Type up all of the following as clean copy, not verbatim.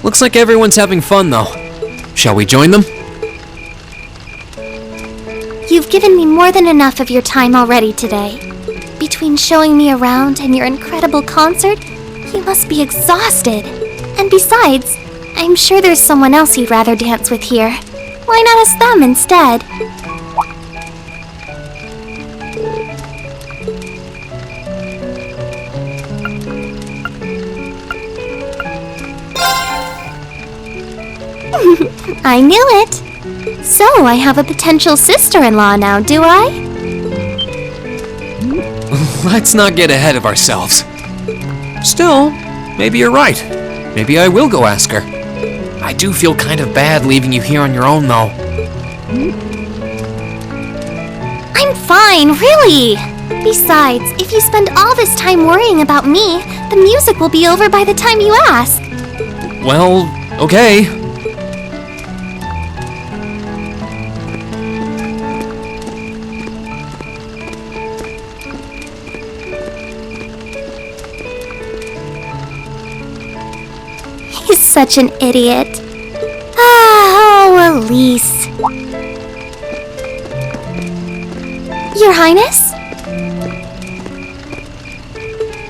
Looks like everyone's having fun, though. Shall we join them? You've given me more than enough of your time already today. Between showing me around and your incredible concert, you must be exhausted. And besides, I'm sure there's someone else you'd rather dance with here. Why not ask them instead? I knew it. So, I have a potential sister-in-law now, do I? Let's not get ahead of ourselves. Still, maybe you're right. Maybe I will go ask her. I do feel kind of bad leaving you here on your own, though. I'm fine, really. Besides, if you spend all this time worrying about me, the music will be over by the time you ask. Well, okay. He's such an idiot. Oh, Elise. Your Highness?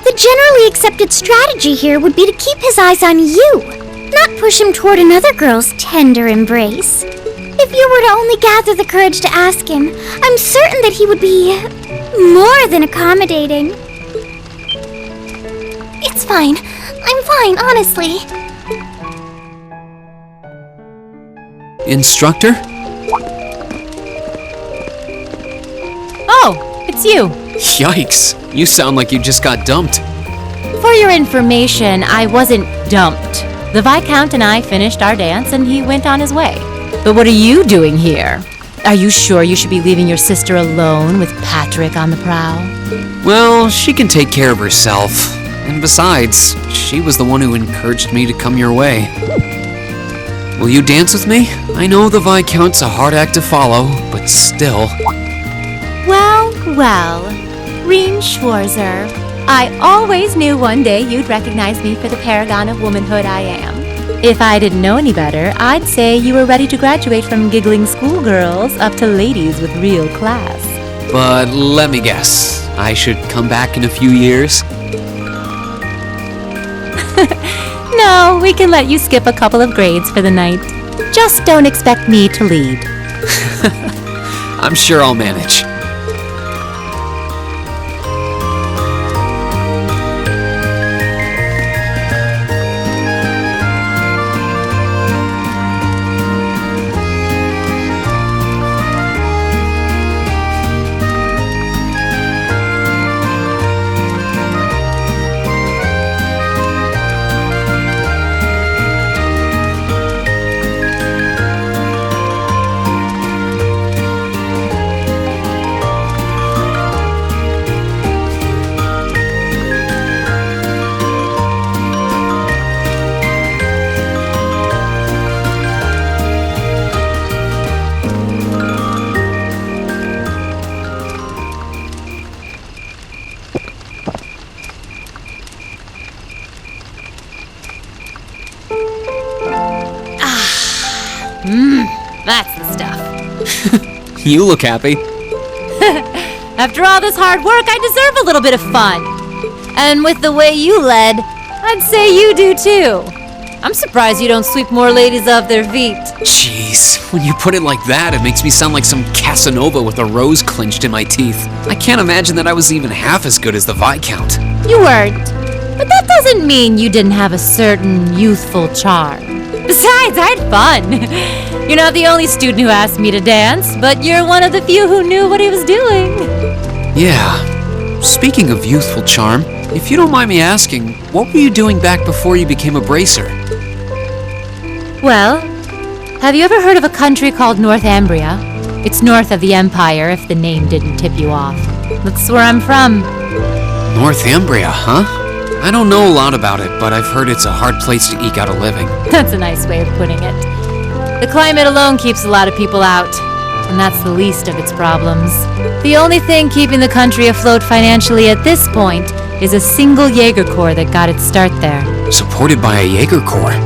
The generally accepted strategy here would be to keep his eyes on you, not push him toward another girl's tender embrace. If you were to only gather the courage to ask him, I'm certain that he would be more than accommodating. It's fine. I'm fine, honestly. Instructor? Oh, it's you. Yikes, you sound like you just got dumped. For your information, I wasn't dumped. The Viscount and I finished our dance and he went on his way. But what are you doing here? Are you sure you should be leaving your sister alone with Patrick on the prowl? Well, she can take care of herself. And besides, she was the one who encouraged me to come your way. Will you dance with me? I know the Viscount's a hard act to follow, but still. Well, Reen Schwarzer, I always knew one day you'd recognize me for the paragon of womanhood I am. If I didn't know any better, I'd say you were ready to graduate from giggling schoolgirls up to ladies with real class. But let me guess, I should come back in a few years? No, we can let you skip a couple of grades for the night. Just don't expect me to lead. I'm sure I'll manage. That's the stuff. You look happy. After all this hard work, I deserve a little bit of fun. And with the way you led, I'd say you do too. I'm surprised you don't sweep more ladies off their feet. Jeez, when you put it like that, it makes me sound like some Casanova with a rose clenched in my teeth. I can't imagine that I was even half as good as the Viscount. You weren't. But that doesn't mean you didn't have a certain youthful charm. Besides, I had fun. You're not the only student who asked me to dance, but you're one of the few who knew what he was doing. Yeah. Speaking of youthful charm, if you don't mind me asking, what were you doing back before you became a bracer? Well, have you ever heard of a country called Northumbria? It's north of the Empire, if the name didn't tip you off. That's where I'm from. Northumbria, huh? I don't know a lot about it, but I've heard it's a hard place to eke out a living. That's a nice way of putting it. The climate alone keeps a lot of people out. and that's the least of its problems. The only thing keeping the country afloat financially at this point is a single Jaeger Corps that got its start there. Supported by a Jaeger Corps.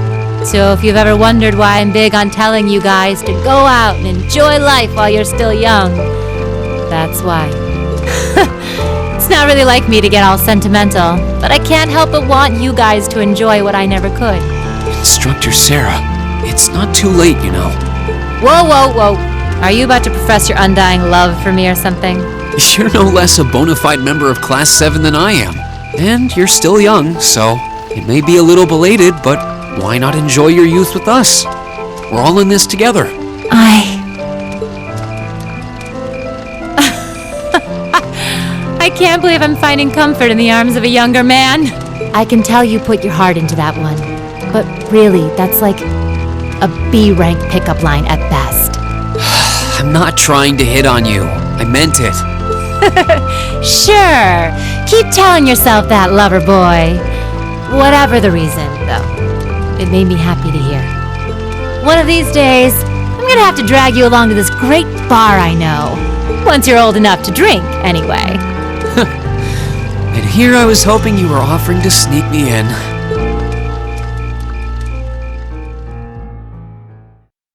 So if you've ever wondered why I'm big on telling you guys to go out and enjoy life while you're still young, that's why. It's not really like me to get all sentimental, but I can't help but want you guys to enjoy what I never could. Instructor Sara, it's not too late, you know. Whoa, whoa, whoa. Are you about to profess your undying love for me or something? You're no less a bona fide member of Class 7 than I am. And you're still young, so it may be a little belated, but why not enjoy your youth with us? We're all in this together. I can't believe I'm finding comfort in the arms of a younger man. I can tell you put your heart into that one. But really, that's like a B-rank pickup line at best. I'm not trying to hit on you. I meant it. Sure. Keep telling yourself that, lover boy. Whatever the reason, though, it made me happy to hear. One of these days, I'm gonna have to drag you along to this great bar I know. Once you're old enough to drink, anyway. And here I was hoping you were offering to sneak me in.